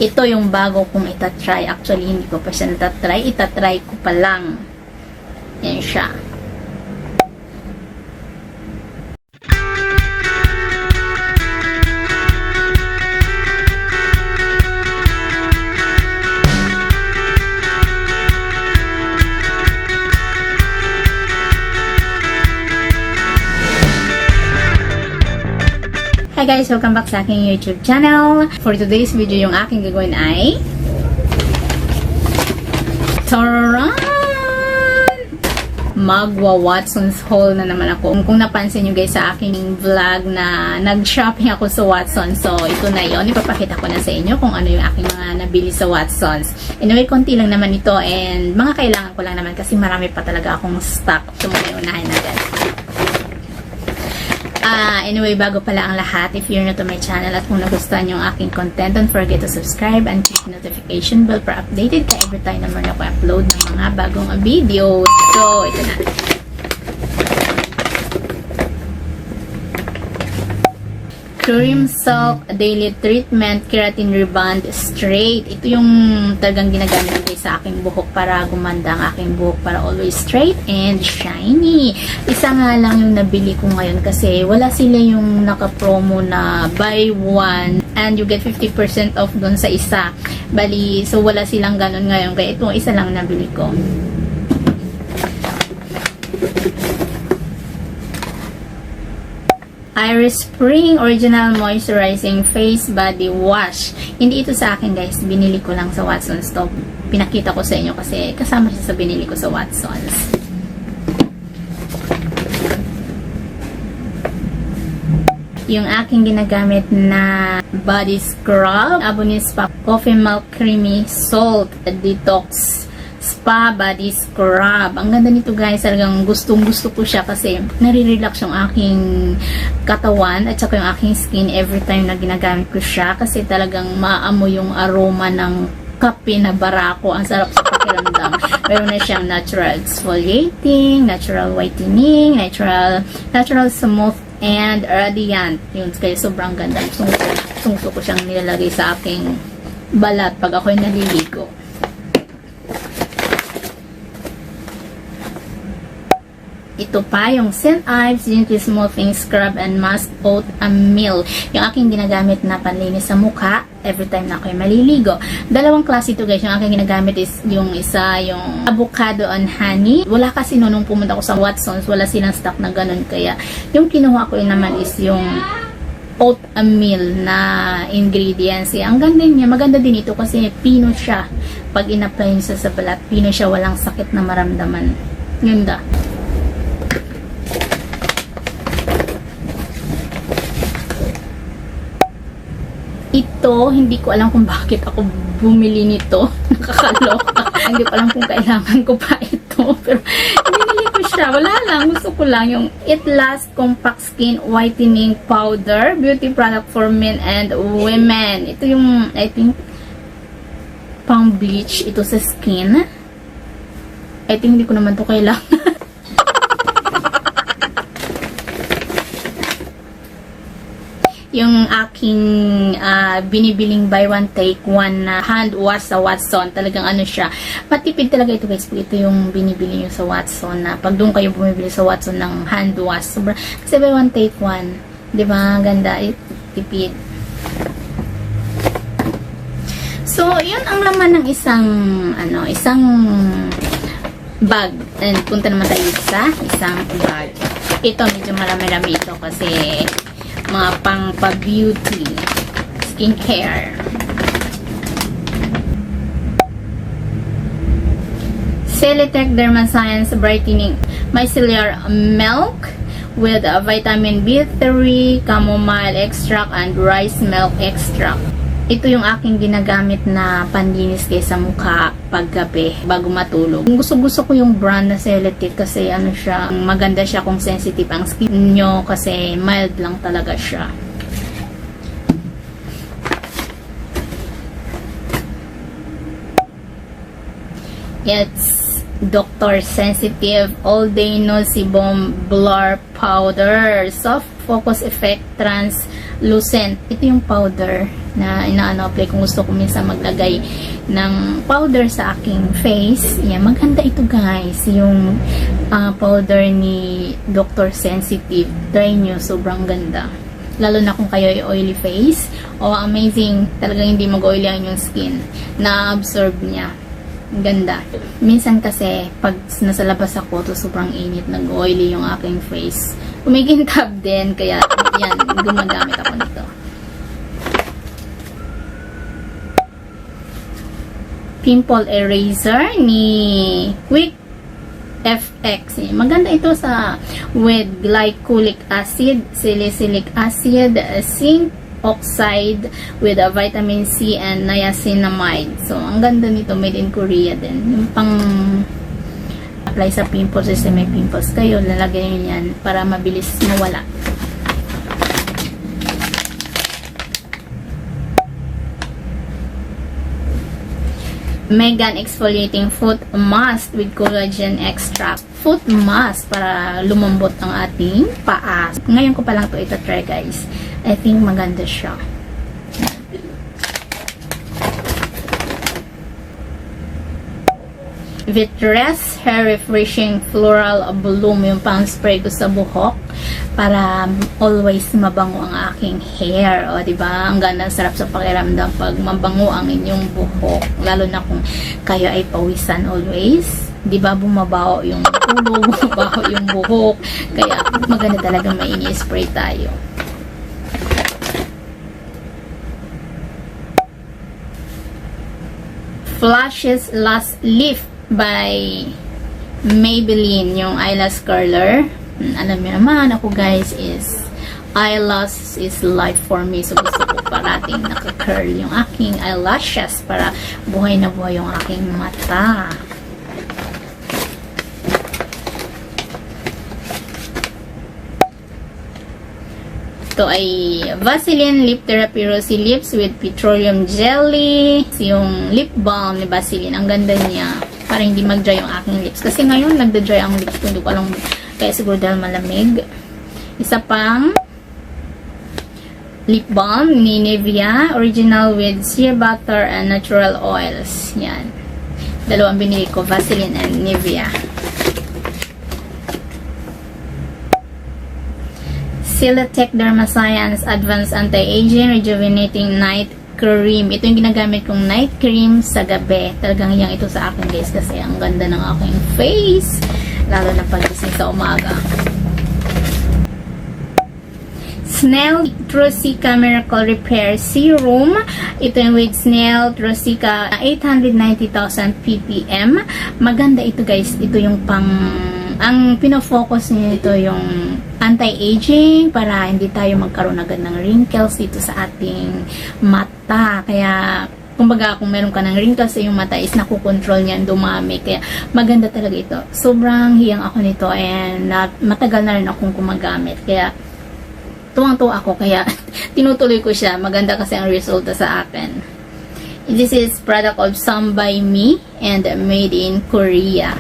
Ito yung bago kong itatry. Actually, hindi ko pa siya natatry. Itatry ko pa lang. Yan siya. Hi guys! Welcome back sa aking YouTube channel. For today's video, yung aking gagawin ay Taran! Magwa-Watson's haul na naman ako. Kung napansin nyo guys sa aking vlog na nag-shopping ako sa Watson's. So, ito na yon. Ipapakita ko na sa inyo kung ano yung aking mga nabili sa Watson's. Anyway, konti lang naman ito and mga kailangan ko lang naman kasi marami pa talaga akong stock. So, muna unahin natin. Anyway, bago pala ang lahat, if you're new to my channel at kung nagustuhan yung aking content, don't forget to subscribe and click the notification bell para updated ka every time naman ako upload ng mga bagong videos. So, ito na. Cream Silk Daily Treatment Keratin Rebond Straight. Ito yung talagang ginagamit ko sa aking buhok para gumanda ang aking buhok para always straight and shiny. Isa nga lang yung nabili ko ngayon kasi wala sila yung naka-promo na buy one and you get 50% off dun sa isa. Bali, so wala silang ganun ngayon. Kaya ito isa lang nabili ko. Iris Spring Original Moisturizing Face Body Wash. Hindi ito sa akin guys. Binili ko lang sa Watson's to. Pinakita ko sa inyo kasi kasama siya sa binili ko sa Watson's. Yung aking ginagamit na body scrub. Abonis pa Coffee Milk Creamy Salt Detox Spa Body Scrub. Ang ganda nito guys, talagang gustong-gusto ko siya kasi nare-relax yung aking katawan at saka yung aking skin every time na ginagamit ko siya kasi talagang maamoy yung aroma ng kape na barako. Ang sarap sa pakiramdam. Meron na siyang natural exfoliating, natural whitening, natural smooth and radiant. Yun, kaya sobrang ganda. Gusto ko siyang nilalagay sa aking balat pag ako'y naliligo. Ito pa, yung St. Ives Gently Smoothing Scrub and Mask Oat Meal. Yung aking ginagamit na panlinis sa mukha every time na ako'y maliligo. Dalawang klase ito guys. Yung aking ginagamit is yung isa, yung avocado and honey. Wala kasi nung pumunta ko sa Watson's, wala silang stock na ganun. Kaya yung kinuha ko naman is yung oat meal na ingredients. Ang ganda niya. Maganda din ito kasi pino siya. Pag in-apply niya sa balat, pino siya, walang sakit na maramdaman. Ganda. Ito, hindi ko alam kung bakit ako bumili nito. Nakakaloka. Hindi ko alam kung kailangan ko pa ito. Pero, binili ko siya. Wala lang. Gusto ko lang yung It Last Compact Skin Whitening Powder. Beauty product for men and women. Ito yung, I think, pang bleach ito sa skin. I think hindi ko naman to kailangan. Yung aking binibiling buy one take one na hand wash sa Watson, talagang ano siya, matipid talaga ito guys. Ito yung binibili nyo sa Watson na pag doon kayo bumibili sa Watson ng hand wash, sobra, kasi buy one take one, diba? Ganda, tipid. So yun ang laman ng isang bag. And punta naman tayo sa isang bag. Ito medyo marami-rami ito kasi mga pang pa-beauty skincare. Celitech Dermascience Brightening Micellar Milk with vitamin B3, chamomile extract, and rice milk extract. Ito yung aking ginagamit na panlinis sa mukha paggabi bago matulog. Gusto ko yung brand na Celitech kasi ano siya, maganda siya kung sensitive ang skin nyo kasi mild lang talaga siya. It's Dr. Sensitive All Day No Sebum Blur Powder. Soft Focus Effect Translucent. Ito yung powder. na ina-apply kung gusto ko minsan maglagay ng powder sa aking face. Yan, maganda ito guys. Yung powder ni Dr. Sensitive. Try nyo, sobrang ganda. Lalo na kung kayo ay oily face. Amazing. Talagang hindi mag-oily ang yung skin. Na-absorb niya. Ganda. Minsan kasi, pag nasa labas ako, to sobrang init, nag-oily yung aking face. Kumikintab din, kaya yan, gumagamit ako nito. Pimple eraser ni Quick FX. Maganda ito sa with glycolic acid, salicylic acid, zinc oxide with a vitamin C and niacinamide. So, ang ganda nito, made in Korea din. Yung pang apply sa pimples, kasi may pimples kayo, lalagay nyo yan para mabilis mawala. Megan Exfoliating Foot Mask with Collagen Extract. Foot mask para lumambot ang ating paa. Ngayon ko pa lang ito try guys. I think maganda siya. Vitress Hair Refreshing Floral Bloom, yung pang spray ko sa buhok para always mabango ang aking hair. O, diba? Ang ganda, sarap sa pakiramdam pag mabango ang inyong buhok. Lalo na kung kayo ay pawisan always. Diba? Bumabaho yung ulo, bumabaho yung buhok. Kaya maganda talaga may ini-spray tayo. Flashes Last Lift by Maybelline, yung eyelash curler. Alam niyo naman ako guys, is eyelash is life for me. So gusto ko parating naka-curl yung aking eyelashes para buhay na buhay yung aking mata. Ito ay Vaseline Lip Therapy Rosy Lips with Petroleum Jelly. Yung lip balm ni Vaseline, ang ganda niya. Para hindi mag-dry yung aking lips. Kasi ngayon, nagda-dry ang lips ko. Hindi ko alam, kaya siguro dahil malamig. Isa pang lip balm ni Nivea. Original with shea butter and natural oils. Yan. Dalawang binili ko, Vaseline and Nivea. Silatec Dermascience Advanced Anti-Aging Rejuvenating Night Cream. Ito yung ginagamit kong night cream sa gabi. Talagang yang ito sa akin guys kasi ang ganda ng aking face. Lalo na pagising sa umaga. Snail Trosica Miracle Repair Serum. Ito yung with Snail Trosica 890,000 ppm. Maganda ito guys. Ito yung ang pinofocus niya ito yung anti-aging para hindi tayo magkaroon agad ng wrinkles dito sa ating mata. Kaya, kumbaga, kung meron ka ng wrinkles sa iyong mata is nakukontrol niyan, dumami. Kaya, maganda talaga ito. Sobrang hiyang ako nito and matagal na rin akong gumagamit. Kaya, tuwang-tuwa ako. Kaya, tinutuloy ko siya. Maganda kasi ang resulta sa akin. This is product of Some by Me and made in Korea.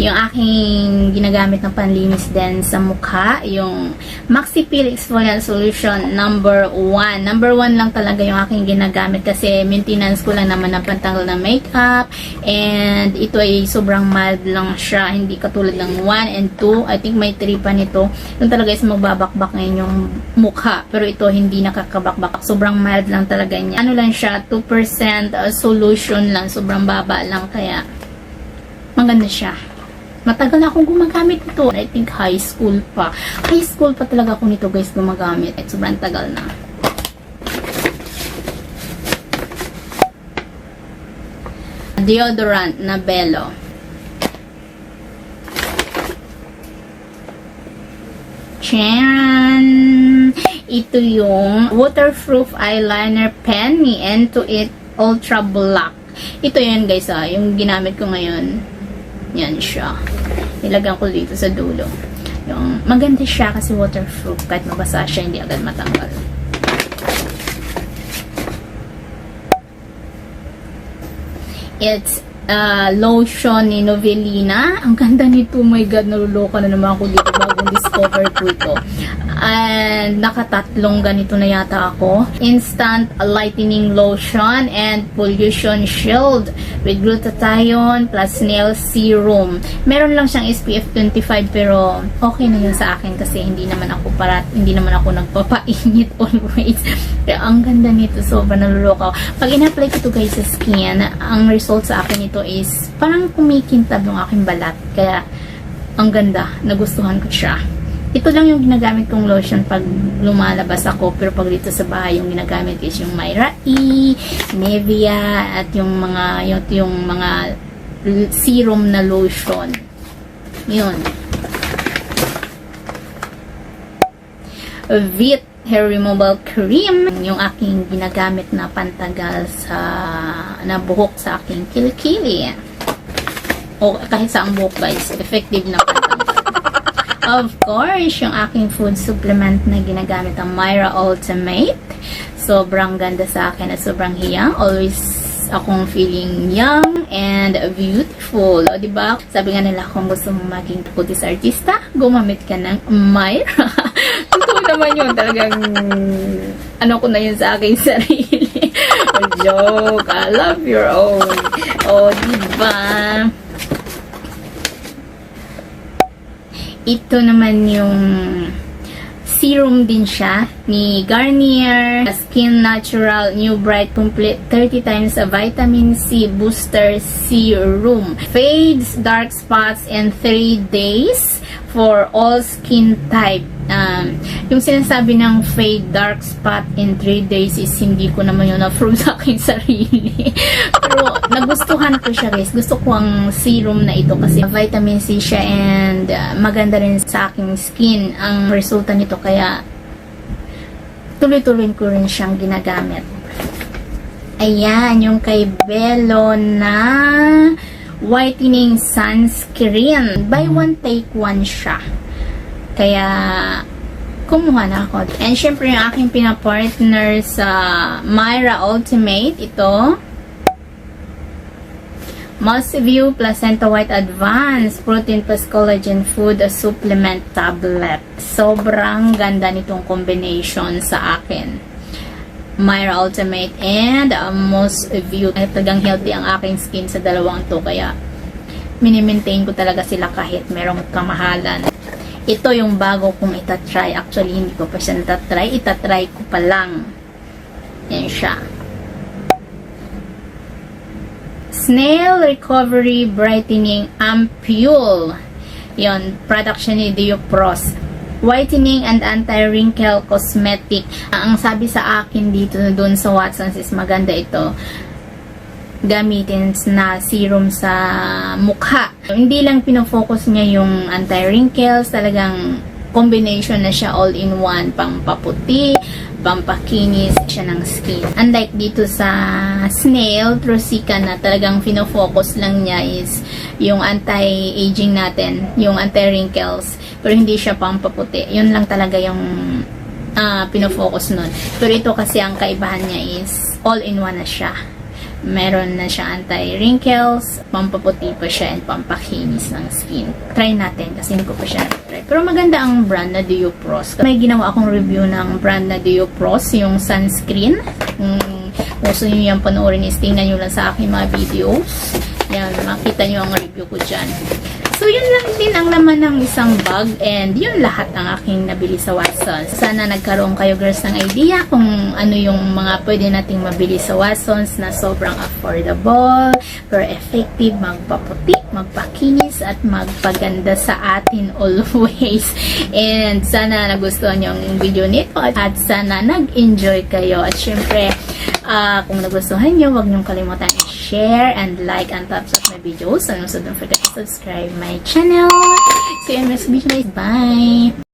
Yung aking ginagamit ng panlinis din sa mukha, yung Maxi Peel Exfoliant Solution number 1. Number 1 lang talaga yung aking ginagamit kasi maintenance ko lang naman ng pantanggal ng makeup and ito ay sobrang mild lang siya, hindi katulad ng 1 and 2. I think may 3 pa nito. Yung talaga is magbabakbak ngayon yung mukha pero ito hindi nakakabakbak. Sobrang mild lang talaga niya. Ano lang siya, 2% solution lang. Sobrang baba lang kaya maganda siya. Matagal na akong gumagamit ito. I think high school pa. High school pa talaga ako nito guys gumagamit. At sobrang tagal na. Deodorant na Bello. Charan! Ito yung waterproof eyeliner pen ni N2It Ultra Black. Ito yan guys yung ginamit ko ngayon. Yan siya. Nilagyan ko dito sa dulo. Yung, maganda siya kasi waterproof. Kahit mabasa siya, hindi agad matanggal. It's lotion ni Novellina. Ang ganda nito, my god, naluloka na naman ako dito bagong discover ko ito. And nakatatlong ganito na yata ako. Instant lightening lotion and pollution shield with glutathione plus nail serum. Meron lang siyang SPF 25 pero okay na yun sa akin kasi hindi naman ako nagpapainit always. Pero ang ganda nito, sobrang naluloka ako. Pag in-apply ko to guys sa skin, ang result sa akin ito is parang kumikintab yung aking balat. Kaya ang ganda, nagustuhan ko siya. Ito lang yung ginagamit kong lotion pag lumalabas ako, pero pag dito sa bahay yung ginagamit is yung Myra E, Nivea at yung mga serum na lotion. Yun. Vit hair removal cream, yung aking ginagamit na pantagal sa buhok sa aking kilikili. O kahit sa ang buhok guys, effective na pantagal. Of course, yung aking food supplement na ginagamit ang Myra Ultimate. Sobrang ganda sa akin at sobrang hiyang. Always akong feeling young and beautiful. O, diba? Sabi nga nila, kung gusto mo maging putis artista, gumamit ka ng Myra. Totoo naman yun. Talagang, ano ko na yun sa aking sarili. Joke. I love your own. O, diba? Ito naman yung serum din siya ni Garnier Skin Natural New Bright Complete 30 times a Vitamin C Booster Serum. Fades dark spots in 3 days for all skin type. Yung sinasabi ng fade dark spot in 3 days is hindi ko naman yun na-prove sa aking sarili. Pero nagustuhan ko siya guys. Gusto ko ang serum na ito kasi vitamin C siya and maganda rin sa aking skin ang resulta nito. Kaya tuloy-tuloy ko rin siyang ginagamit. Ayan, yung kay Bello na whitening sunscreen. Buy one, take one siya. Kaya, kumuha na ako. And syempre, yung aking pinapartner sa Myra Ultimate, ito. Must View Placenta White Advanced Protein plus Collagen Food Supplement Tablet. Sobrang ganda nitong combination sa akin. Myra Ultimate and Must View. Ay, talagang healthy ang aking skin sa dalawang to. Kaya, minimaintain ko talaga sila kahit merong kamahalan. Ito yung bago kong itatry. Actually, hindi ko pa siya natatry. Itatry ko pa lang. Yan siya. Snail Recovery Brightening Ampule. Yon, product siya ni Diopros. Whitening and Anti-Wrinkle Cosmetic. Ang sabi sa akin dito dun sa Watsons is maganda ito. Gamitin na serum sa mukha. Hindi lang pinofocus niya yung anti-wrinkles, talagang combination na siya all-in-one, pampaputi, pampakinis siya ng skin. Unlike dito sa Snail Trosica na talagang pinofocus lang niya is yung anti-aging natin, yung anti-wrinkles, pero hindi siya pampaputi. Yun lang talaga yung pinofocus nun. Pero ito kasi ang kaibahan niya is all-in-one na siya. Meron na siya anti-wrinkles, pampaputi pa siya, and pampakinis ng skin. Try natin kasi hindi ko pa siya try. Pero maganda ang brand na Diopros. May ginawa akong review ng brand na Diopros, yung sunscreen. Kung gusto nyo yung panoorin is tingnan nyo lang sa aking mga videos. Yan, makita nyo ang review ko dyan. So, yun lang din ang laman ng isang bag and yun lahat ang aking nabili sa Watsons. Sana nagkaroon kayo girls ng idea kung ano yung mga pwede nating mabili sa Watsons na sobrang affordable, pero effective, magpaputi, magpakinis at magpaganda sa atin always. And sana nagustuhan nyo ang video nito at sana nag-enjoy kayo. At syempre, kung nagustuhan nyo, huwag nyong kalimutan i-share and like and thumbs up my videos. And also don't forget to subscribe my channel. See you in my next video. Bye!